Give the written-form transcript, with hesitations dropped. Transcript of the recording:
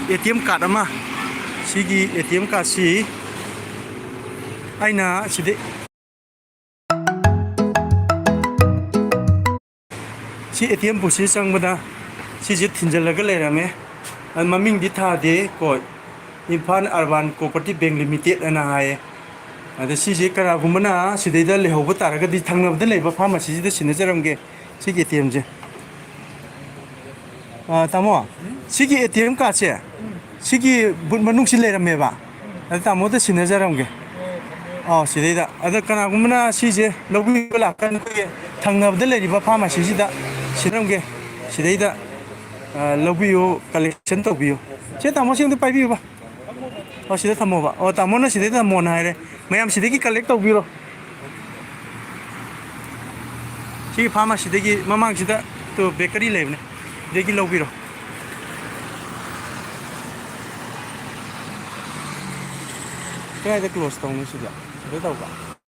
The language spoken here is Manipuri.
ATM card ama sigi ATM card si aina sidi si ATM busi changbada si je thinjalaga leirame an maming di tha de ko Imphal Urban Cooperative Bank Limited ana haye ada si je kara gumana sideida lehoba taraga di thangnabda leiba pharmacy de sinajaramge sigi ATM je tamo sigi ATM card se sigi manung si leirame ba ada tamo de sinajaramge sideida ada kana gumana si je lobi bala kan ko thangnabda leiba pharmacy sida sinaramge sideida lobiyo collection tobiyo che tamo sing de paibiyo ba sida thamo ba tamo na sida thamo na haire mayam sida ki collect tobiro si pharmacy degi mamang sida to bakery lebne degi lobiro kaya de close tong sida sida tau ba